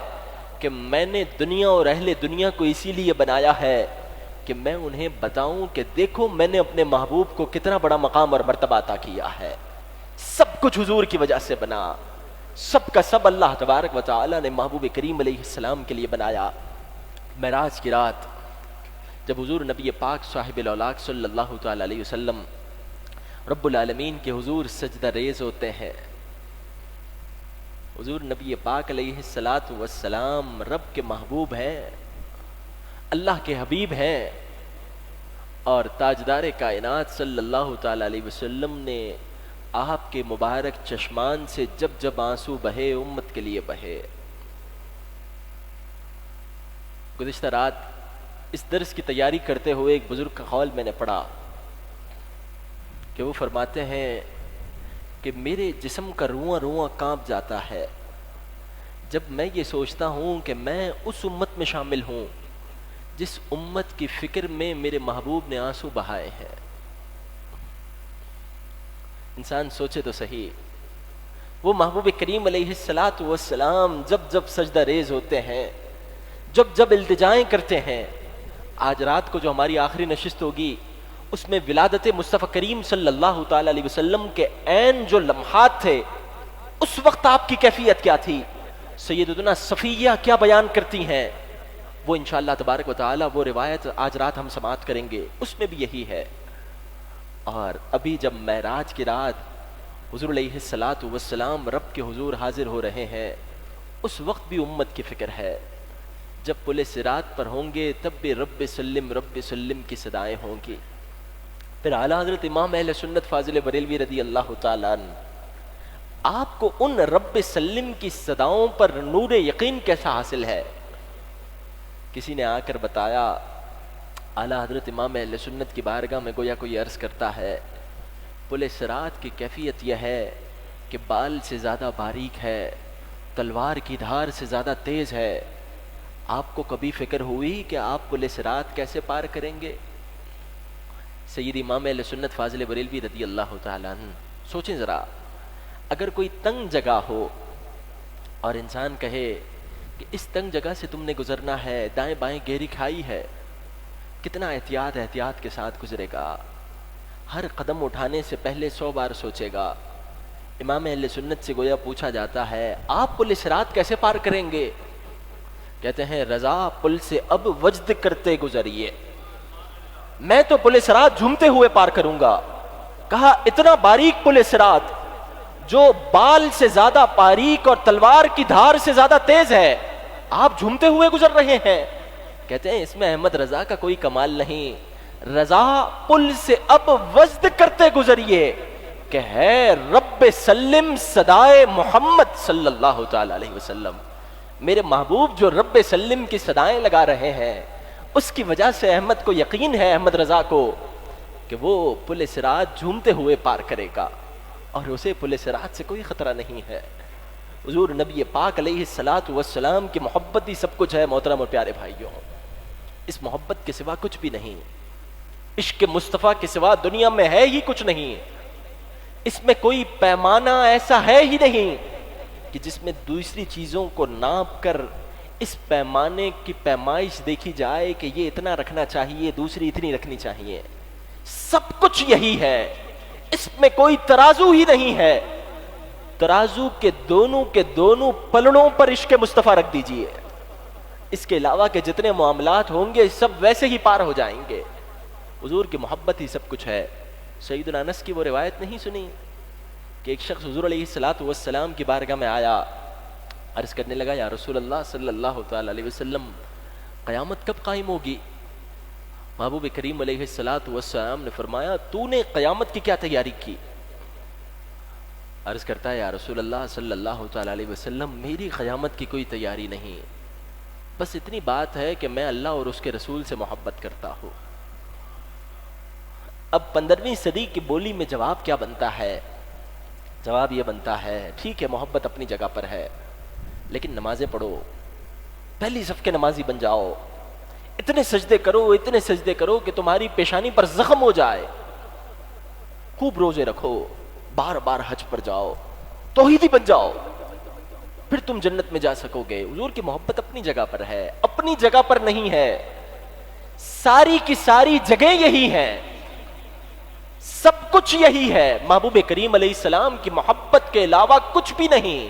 کہ میں نے دنیا اور اہل دنیا کو اسی لیے بنایا ہے کہ میں انہیں بتاؤں کہ دیکھو میں نے اپنے محبوب کو کتنا بڑا مقام اور مرتبہ عطا کیا ہے. سب کچھ حضور کی وجہ سے بنا، سب کا سب اللہ تبارک و تعالی نے محبوب کریم علیہ السلام کے لیے بنایا. معراج کی رات جب حضور نبی پاک صاحب الاولاق صلی اللہ تعالی علیہ وسلم رب العالمین کے حضور سجدہ ریز ہوتے ہیں، حضور نبی پاک علیہ الصلاۃ والسلام رب کے محبوب ہیں، اللہ کے حبیب ہیں، اور تاجدار کائنات صلی اللہ تعالی علیہ وسلم نے آپ کے مبارک چشمان سے جب جب آنسو بہے امت کے لیے بہے. گزشتہ رات اس درس کی تیاری کرتے ہوئے ایک بزرگ کا قول میں نے پڑھا کہ وہ فرماتے ہیں کہ میرے جسم کا رواں رواں کانپ جاتا ہے جب میں یہ سوچتا ہوں کہ میں اس امت میں شامل ہوں جس امت کی فکر میں میرے محبوب نے آنسو بہائے ہیں. انسان سوچے تو صحیح، وہ محبوب کریم علیہ الصلاۃ والسلام جب جب سجدہ ریز ہوتے ہیں، جب جب التجائیں کرتے ہیں. آج رات کو جو ہماری آخری نشست ہوگی اس میں ولادت مصطفیٰ کریم صلی اللہ تعالی علیہ وسلم کے عین جو لمحات تھے اس وقت آپ کی کیفیت کیا تھی، سیدتنا صفیہ کیا بیان کرتی ہیں، وہ انشاءاللہ تبارک و تعالی وہ روایت آج رات ہم سماعت کریں گے، اس میں بھی یہی ہے. اور ابھی جب معراج کی رات حضور علیہ الصلاۃ والسلام رب کے حضور حاضر ہو رہے ہیں اس وقت بھی امت کی فکر ہے. جب پل صراط پر ہوں گے تب بھی رب سلم کی صدائیں ہوں گی. پھر اعلیٰ حضرت امام اہل سنت فاضل بریلوی رضی اللہ تعالیٰ عنہ آپ کو ان رب سلم کی صداؤں پر نور یقین کیسا حاصل ہے. کسی نے آ کر بتایا، اعلیٰ حضرت امام اہل سنت کی بارگاہ میں گویا کوئی عرض کرتا ہے، پل صراط کی کیفیت یہ ہے کہ بال سے زیادہ باریک ہے، تلوار کی دھار سے زیادہ تیز ہے. آپ کو کبھی فکر ہوئی کہ آپ پل صراط کیسے پار کریں گے؟ سید امام اہل سنت فاضل بریلوی رضی اللہ تعالیٰ عنہ، سوچیں ذرا، اگر کوئی تنگ جگہ ہو اور انسان کہے کہ اس تنگ جگہ سے تم نے گزرنا ہے، دائیں بائیں گہری کھائی ہے، کتنا احتیاط کے ساتھ گزرے گا، ہر قدم اٹھانے سے پہلے 100 بار سوچے گا. امام اہل سنت سے گویا پوچھا جاتا ہے آپ پل صراط کیسے پار کریں گے؟ کہتے ہیں رضا پل سے اب وجد کرتے گزریے، میں تو پل صراط جھومتے ہوئے پار کروں گا. کہا اتنا باریک پل صراط جو بال سے زیادہ باریک اور تلوار کی دھار سے زیادہ تیز ہے، آپ جھومتے ہوئے گزر رہے ہیں. کہتے ہیں اس میں احمد رضا کا کوئی کمال نہیں، رضا پل سے اب وجد کرتے گزریے کہ ہے رب سلم صدائے محمد صلی اللہ تعالی علیہ وسلم. میرے محبوب جو رب سلم کی صدائیں لگا رہے ہیں اس کی وجہ سے احمد کو یقین ہے، احمد رضا کو، کہ وہ پل صراط جھومتے ہوئے پار کرے گا اور اسے پل صراط سے کوئی خطرہ نہیں ہے. حضور نبی پاک علیہ الصلاۃ والسلام کی محبت ہی سب کچھ ہے. محترم اور پیارے بھائیوں، اس محبت کے سوا کچھ بھی نہیں، عشق مصطفیٰ کے سوا دنیا میں ہے ہی کچھ نہیں. اس میں کوئی پیمانہ ایسا ہے ہی نہیں کہ جس میں دوسری چیزوں کو ناپ کر اس پیمانے کی پیمائش دیکھی جائے کہ یہ اتنا رکھنا چاہیے، دوسری اتنی رکھنی چاہیے. سب کچھ یہی ہے، اس میں کوئی ترازو ہی نہیں ہے. ترازو کے دونوں پلڑوں پر عشق مصطفیٰ رکھ دیجئے، اس کے علاوہ کے جتنے معاملات ہوں گے سب ویسے ہی پار ہو جائیں گے. حضور کی محبت ہی سب کچھ ہے. سیدنا انس کی وہ روایت نہیں سنی کہ ایک شخص حضور علیہ الصلاۃ والسلام کی بارگاہ میں آیا، عرض کرنے لگا یا رسول اللہ صلی اللہ تعالی علیہ وسلم قیامت کب قائم ہوگی؟ محبوب کریم علیہ الصلاۃ والسلام نے فرمایا تو نے قیامت کی کیا تیاری کی؟ عرض کرتا ہے یا رسول اللہ صلی اللہ تعالیٰ علیہ وسلم میری قیامت کی کوئی تیاری نہیں، بس اتنی بات ہے کہ میں اللہ اور اس کے رسول سے محبت کرتا ہوں۔ اب 15ویں صدی کی بولی میں جواب کیا بنتا ہے؟ جواب یہ بنتا ہے ٹھیک ہے محبت اپنی جگہ پر ہے، لیکن نمازیں پڑھو، پہلی صف کے نمازی بن جاؤ، اتنے سجدے کرو کہ تمہاری پیشانی پر زخم ہو جائے، خوب روزے رکھو، بار بار حج پر جاؤ، توحیدی بن جاؤ، پھر تم جنت میں جا سکو گے۔ حضور کی محبت اپنی جگہ پر ہے، اپنی جگہ پر نہیں ہے، ساری کی ساری جگہ یہی ہے، سب کچھ یہی ہے، محبوب کریم علیہ السلام کی محبت کے علاوہ کچھ بھی نہیں۔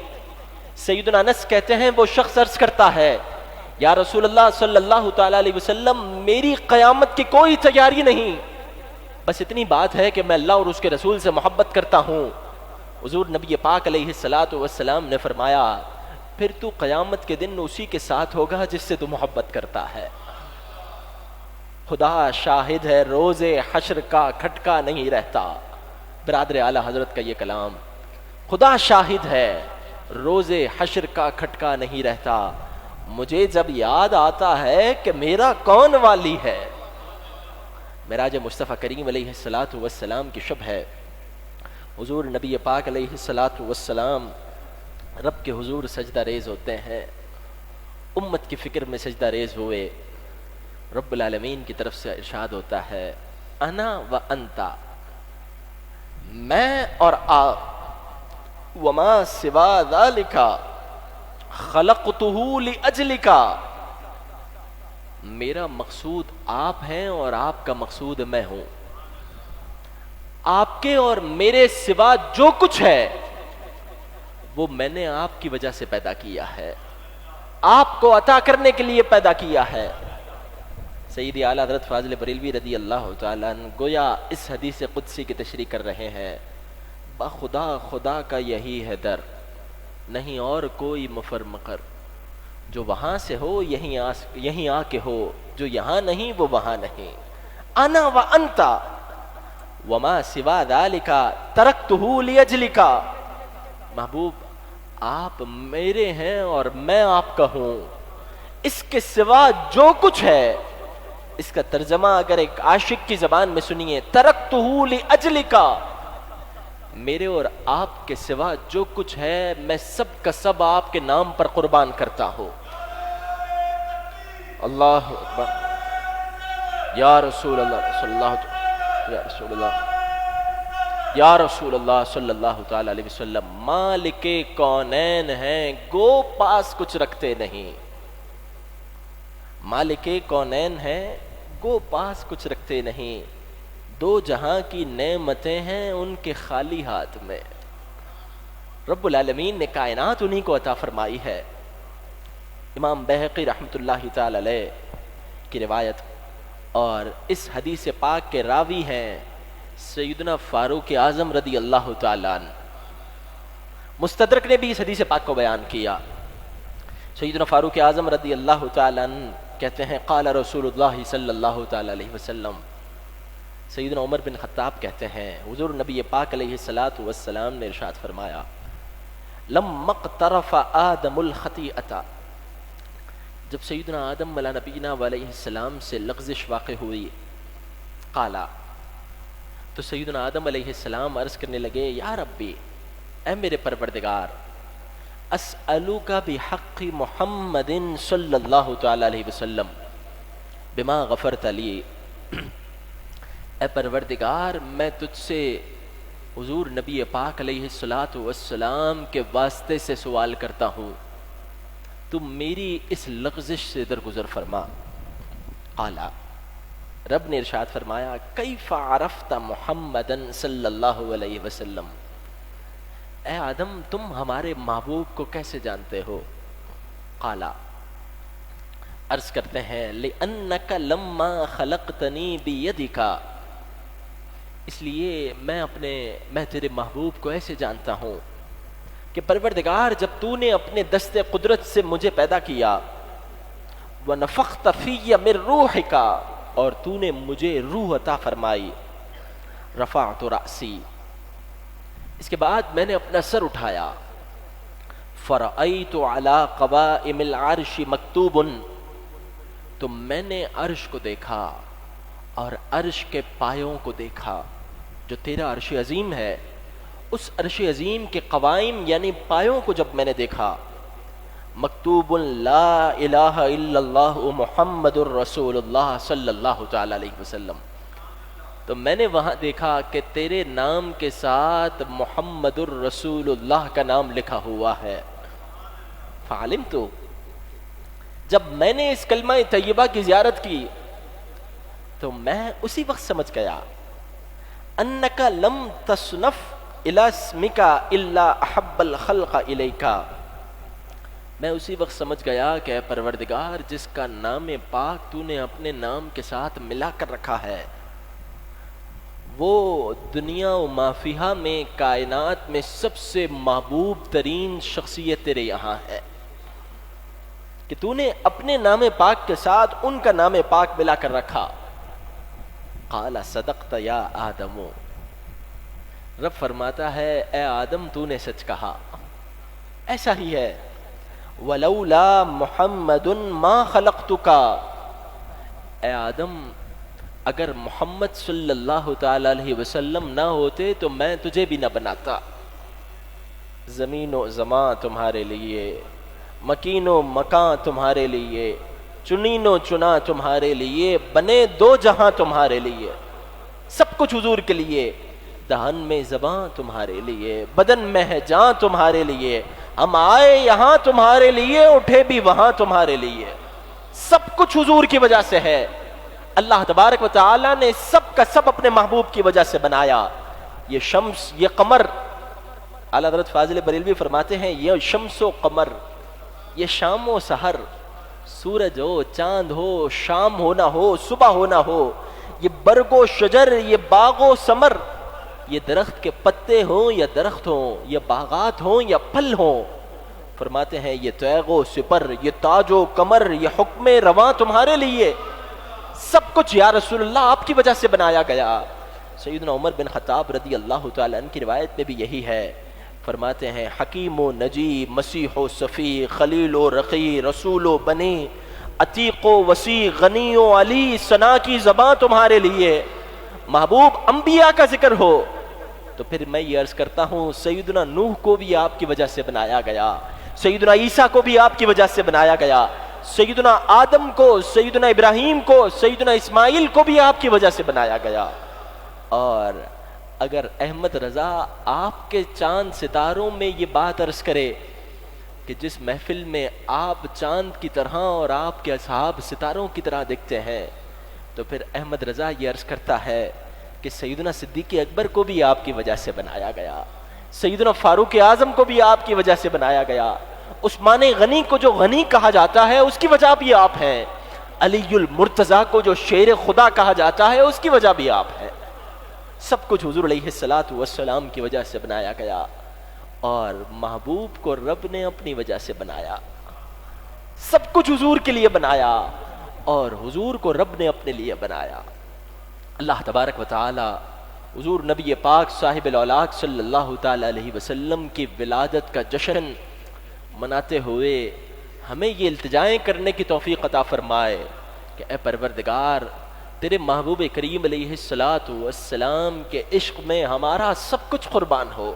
سیدنا انس کہتے ہیں وہ شخص عرض کرتا ہے یا رسول اللہ صلی اللہ تعالی علیہ وسلم میری قیامت کی کوئی تیاری نہیں، بس اتنی بات ہے کہ میں اللہ اور اس کے رسول سے محبت کرتا ہوں۔ حضور نبی پاک علیہ الصلاۃ والسلام نے فرمایا پھر تو قیامت کے دن اسی کے ساتھ ہوگا جس سے تو محبت کرتا ہے۔ خدا شاہد ہے روز حشر کا کھٹکا نہیں رہتا، برادر اعلی حضرت کا یہ کلام، خدا شاہد ہے روز حشر کا کھٹکا نہیں رہتا، مجھے جب یاد آتا ہے کہ میرا کون والی ہے۔ معراج مصطفیٰ کریم علیہ الصلاۃ والسلام کی شب ہے، حضور نبی پاک علیہ الصلاۃ والسلام رب کے حضور سجدہ ریز ہوتے ہیں، امت کی فکر میں سجدہ ریز ہوئے، رب العالمین کی طرف سے ارشاد ہوتا ہے انا و انتا، میں اور آپ، وما سوا ذالک خلقتہ لاجلک، میرا مقصود آپ ہیں اور آپ کا مقصود میں ہوں، آپ کے اور میرے سوا جو کچھ ہے وہ میں نے آپ کی وجہ سے پیدا کیا ہے، آپ کو عطا کرنے کے لیے پیدا کیا ہے۔ سیدی اعلیٰ حضرت فاضل بریلوی رضی اللہ تعالیٰ عنہ گویا اس حدیث قدسی کی تشریح کر رہے ہیں، بخدا خدا کا یہی ہے در، نہیں اور کوئی مفر مقر، جو وہاں سے ہو یہیں آ کے ہو، جو یہاں نہیں وہ وہاں نہیں، انا و انتا وما سوا ذالک ترکتہ لاجلک، محبوب آپ میرے ہیں اور میں آپ کا ہوں، اس کے سوا جو کچھ ہے، اس کا ترجمہ اگر ایک عاشق کی زبان میں سنیے، ترکتہ لاجلک، میرے اور آپ کے سوا جو کچھ ہے میں سب کا سب آپ کے نام پر قربان کرتا ہوں۔ اللہ اکبر، یا رسول اللہ صلی اللہ یا رسول اللہ یا رسول اللہ صلی اللہ تعالی علیہ وسلم، مالک کونین ہیں گو پاس کچھ رکھتے نہیں، مالک کونین ہیں گو پاس کچھ رکھتے نہیں، دو جہاں کی نعمتیں ہیں ان کے خالی ہاتھ میں، رب العالمین نے کائنات انہی کو عطا فرمائی ہے۔ امام بہقی رحمۃ اللہ تعالی علیہ کی روایت، اور اس حدیث پاک کے راوی ہیں سیدنا فاروق اعظم رضی اللہ تعالیٰ عنہ، مستدرک نے بھی اس حدیث پاک کو بیان کیا۔ سیدنا فاروق اعظم رضی اللہ تعالیٰ عنہ کہتے ہیں قال رسول اللہ صلی اللہ تعالیٰ علیہ وسلم، سیدنا عمر بن خطاب کہتے ہیں حضور نبی پاک علیہ الصلاۃ والسلام نے ارشاد فرمایا لما اقترف آدم الخطیئۃ، جب سیدنا آدم علیہ نبینا علیہ السلام سے لغزش واقع ہوئی، قالا، تو سیدنا آدم علیہ السلام عرض کرنے لگے یا ربی، اے میرے پروردگار، اسألوک بحق محمد صلی اللہ تعالی علیہ وسلم بما غفرت لی، اے پروردگار میں تجھ سے حضور نبی پاک علیہ الصلاۃ والسلام کے واسطے سے سوال کرتا ہوں، تم میری اس لغزش سے درگزر فرما۔ قالا، رب نے ارشاد فرمایا کیف عرفت محمدن صلی اللہ علیہ وسلم، اے آدم تم ہمارے محبوب کو کیسے جانتے ہو؟ قالا، عرض کرتے ہیں لأنک لما خلقتنی بیدک، اس لیے میں تیرے محبوب کو ایسے جانتا ہوں کہ پروردگار جب تو نے اپنے دست قدرت سے مجھے پیدا کیا، وَنَفَخْتَ فِيَّ مِن رُوحِكَ، اور تو نے مجھے روح عطا فرمائی، رفعت رأسی، اس کے بعد میں نے اپنا سر اٹھایا، فرأیت علی قوائم العرش مکتوب، تو میں نے عرش کو دیکھا اور عرش کے پایوں کو دیکھا، جو تیرا عرش عظیم ہے، اس عرش عظیم کے قوائم یعنی پایوں کو جب میں نے دیکھا، مکتوب لا الہ الا اللہ محمد الرسول اللہ صلی اللہ تعالی علیہ وسلم، تو میں نے وہاں دیکھا کہ تیرے نام کے ساتھ محمد الرسول اللہ کا نام لکھا ہوا ہے۔ فعلمت، جب میں نے اس کلمہ طیبہ کی زیارت کی تو میں اسی وقت سمجھ گیا، انک لم تصنف الی اسمک الا احب الخلق الیک، میں اسی وقت سمجھ گیا کہ اے پروردگار، جس کا نام پاک تو نے اپنے نام کے ساتھ ملا کر رکھا ہے، وہ دنیا و ما فیہا میں، کائنات میں سب سے محبوب ترین شخصیت تیرے یہاں ہے، کہ تو نے اپنے نام پاک کے ساتھ ان کا نام پاک ملا کر رکھا۔ قال صدقت یا آدم، رب فرماتا ہے اے آدم تو نے سچ کہا، ایسا ہی ہے۔ ولولا محمد ما خلقتک، اے آدم اگر محمد صلی اللہ تعالی علیہ وسلم نہ ہوتے تو میں تجھے بھی نہ بناتا۔ زمین و زمان تمہارے لیے، مکین و مکان تمہارے لیے، چنین و چنا تمہارے لیے، بنے دو جہاں تمہارے لیے، سب کچھ حضور کے لیے، دہن میں زباں تمہارے لیے، بدن میں ہے جان تمہارے لیے، ہم آئے یہاں تمہارے لیے، اٹھے بھی وہاں تمہارے لیے، سب کچھ حضور کی وجہ سے ہے۔ اللہ تبارک و تعالی نے سب کا سب اپنے محبوب کی وجہ سے بنایا۔ یہ شمس، یہ قمر، اعلیٰ حضرت فاضل بریلوی فرماتے ہیں یہ شمس و قمر، یہ شام و سحر، سورج ہو، چاند ہو، شام ہونا ہو، صبح ہونا ہو، یہ برگ و شجر، یہ باغ و ثمر، یہ درخت کے پتے ہوں یا درخت ہوں، یہ باغات ہوں یا پھل ہوں، فرماتے ہیں یہ تیغ و سپر، یہ تاج و کمر، یہ حکم رواں تمہارے لیے، سب کچھ یا رسول اللہ آپ کی وجہ سے بنایا گیا۔ سیدنا عمر بن خطاب رضی اللہ تعالیٰ عنہ کی روایت میں بھی یہی ہے، فرماتے ہیں حکیم و نجی، مسیح و صفی، خلیل و رقی، رسول و بنی، عتیق و وسیع، غنی و علی، ثنا کی زباں تمہارے لیے۔ محبوب انبیاء کا ذکر ہو تو پھر میں یہ عرض کرتا ہوں سیدنا نوح کو بھی آپ کی وجہ سے بنایا گیا، سیدنا عیسیٰ کو بھی آپ کی وجہ سے بنایا گیا، سیدنا آدم کو، سیدنا ابراہیم کو، سیدنا اسماعیل کو بھی آپ کی وجہ سے بنایا گیا۔ اور اگر احمد رضا آپ کے چاند ستاروں میں یہ بات عرض کرے کہ جس محفل میں آپ چاند کی طرح اور آپ کے اصحاب ستاروں کی طرح دکھتے ہیں، تو پھر احمد رضا یہ عرض کرتا ہے کہ سیدنا صدیق اکبر کو بھی آپ کی وجہ سے بنایا گیا، سیدنا فاروق اعظم کو بھی آپ کی وجہ سے بنایا گیا، عثمان غنی کو جو غنی کہا جاتا ہے اس کی وجہ بھی آپ ہیں، علی المرتضیٰ کو جو شیر خدا کہا جاتا ہے اس کی وجہ بھی آپ ہیں۔ سب کچھ حضور علیہ الصلاۃ والسلام کی وجہ سے بنایا گیا، اور محبوب کو رب نے اپنی وجہ سے بنایا، سب کچھ حضور کے لیے بنایا، اور حضور کو رب نے اپنے لیے بنایا۔ اللہ تبارک و تعالی حضور نبی پاک صاحب الاولاق صلی اللہ تعالی علیہ وسلم کی ولادت کا جشن مناتے ہوئے ہمیں یہ التجائیں کرنے کی توفیق عطا فرمائے کہ اے پروردگار تیرے محبوب کریم علیہ الصلاۃ والسلام کے عشق میں ہمارا سب کچھ قربان ہو۔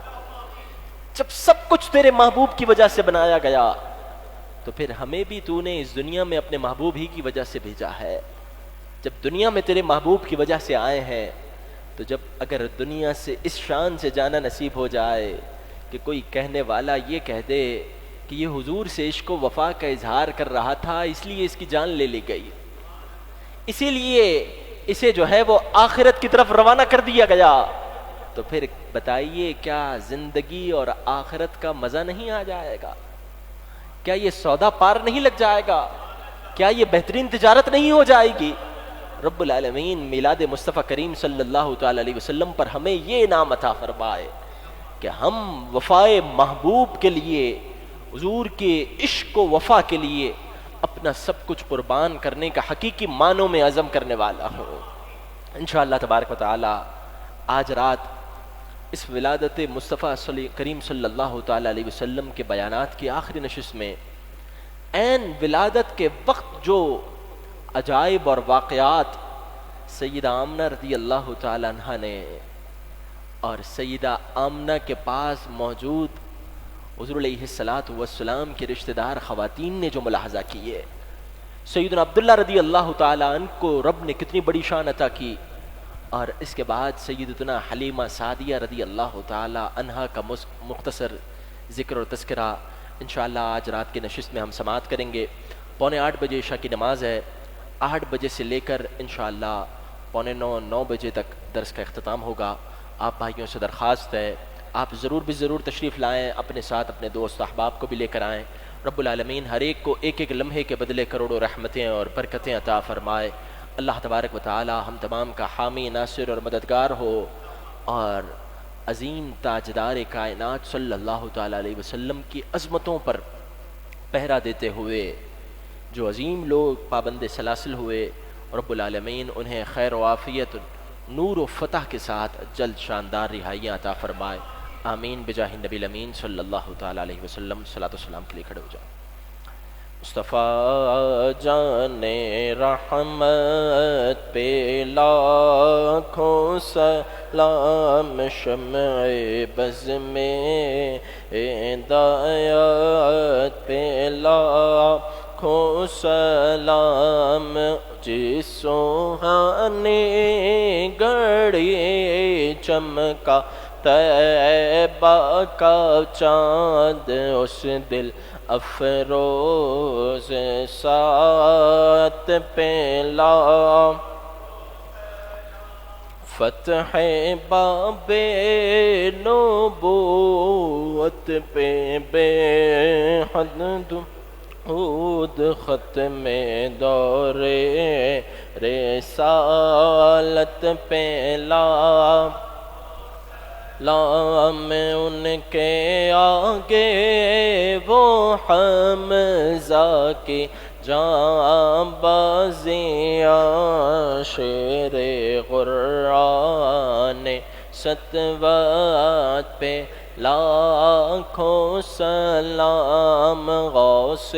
جب سب کچھ تیرے محبوب کی وجہ سے بنایا گیا تو پھر ہمیں بھی تو نے اس دنیا میں اپنے محبوب ہی کی وجہ سے بھیجا ہے۔ جب دنیا میں تیرے محبوب کی وجہ سے آئے ہیں تو جب اگر دنیا سے اس شان سے جانا نصیب ہو جائے کہ کوئی کہنے والا یہ کہہ دے کہ یہ حضور سے عشق و وفا کا اظہار کر رہا تھا اس لیے اس کی جان لے لی گئی، اسی لیے اسے جو ہے وہ آخرت کی طرف روانہ کر دیا گیا، تو پھر بتائیے کیا زندگی اور آخرت کا مزہ نہیں آ جائے گا؟ کیا یہ سودا پار نہیں لگ جائے گا؟ کیا یہ بہترین تجارت نہیں ہو جائے گی؟ رب العالمین میلاد مصطفیٰ کریم صلی اللہ تعالی علیہ وسلم پر ہمیں یہ انعام عطا فرمائے کہ ہم وفائے محبوب کے لیے، حضور کے عشق و وفا کے لیے اپنا سب کچھ قربان کرنے کا حقیقی معنوں میں عزم کرنے والا ہو۔ انشاءاللہ تبارک و تعالی آج رات اس ولادت مصطفیٰ کریم صلی اللہ تعالیٰ علیہ وسلم کے بیانات کی آخری نشست میں عین ولادت کے وقت جو عجائب اور واقعات سیدہ آمنہ رضی اللہ تعالیٰ عنہ نے اور سیدہ آمنہ کے پاس موجود حضور علیہ السلام کے رشتہ دار خواتین نے جو ملاحظہ کیے، سیدنا عبداللہ رضی اللہ تعالیٰ عنہ کو رب نے کتنی بڑی شان عطا کی، اور اس کے بعد سیدتنا حلیمہ سعدیہ رضی اللہ تعالیٰ عنہ کا مختصر ذکر اور تذکرہ انشاءاللہ آج رات کی نشست میں ہم سماعت کریں گے۔ 8:45 بجے عشاء کی نماز ہے، 8 بجے سے لے کر انشاءاللہ 9:45 بجے تک درس کا اختتام ہوگا۔ آپ بھائیوں سے درخواست ہے آپ ضرور تشریف لائیں، اپنے ساتھ اپنے دوست احباب کو بھی لے کر آئیں۔ رب العالمین ہر ایک کو ایک ایک لمحے کے بدلے کروڑوں رحمتیں اور برکتیں عطا فرمائے۔ اللہ تبارک و تعالی ہم تمام کا حامی ناصر اور مددگار ہو، اور عظیم تاجدار کائنات صلی اللہ تعالی علیہ وسلم کی عظمتوں پر پہرا دیتے ہوئے جو عظیم لوگ پابند سلاسل ہوئے، رب العالمین انہیں خیر و عافیت، نور و فتح کے ساتھ جلد شاندار رہائیاں عطا فرمائے۔ آمین بجاہ النبی الامین صلی اللہ تعالی علیہ وسلم۔ صلاۃ و سلام کے لیے کھڑے ہو جائیں۔ مصطفیٰ جان رحمت پہ لاکھوں سلام، شمع بز میں ہدایت پہ لاکھوں سلام، جس سوہانی گھڑی چمکا طیبہ کا چاند، اس دل افروز سات پہ لا فتح باب نبوت پہ بے حد دود، ختم دور رسالت پہ لام، ان کے آگے وہ حمزہ کی جاں بازیاں، شیر قرآن ستوات پہ لاکھوں سلام، غوث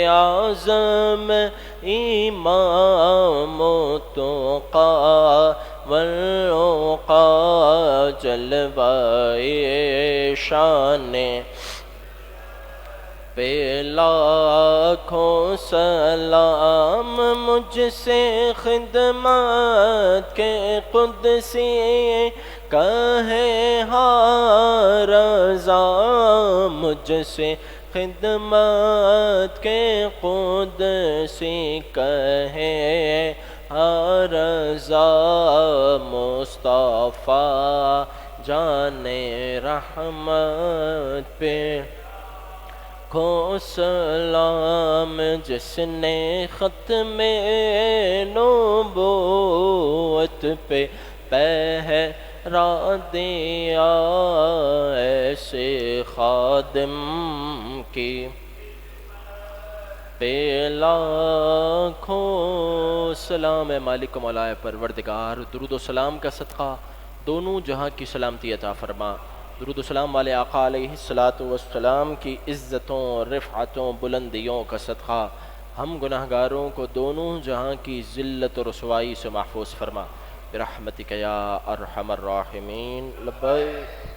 اعظم امام تقی والعقا، جلوہ شان پہ لاکھوں سلام، مجھ سے خدمت کے قدسی کہے ہاں رضا، مجھ سے خدمت کے قدسی کہے ہاں رضا، مصطفیٰ جان رحمت پہ کو سلام، جس نے ختم نبوت پہ پہرا دیا، ایسے خادم کی پہ لاکھوں سلام۔ اے مالک و مولا پروردگار، درود و سلام کا صدقہ دونوں جہاں کی سلامتی عطا فرما۔ درود و سلام والے آقا علیہ السلام کی عزتوں، رفعتوں، بلندیوں کا صدقہ ہم گناہگاروں کو دونوں جہاں کی ذلت و رسوائی سے محفوظ فرما، برحمتک یا ارحم الراحمین۔ لبیک۔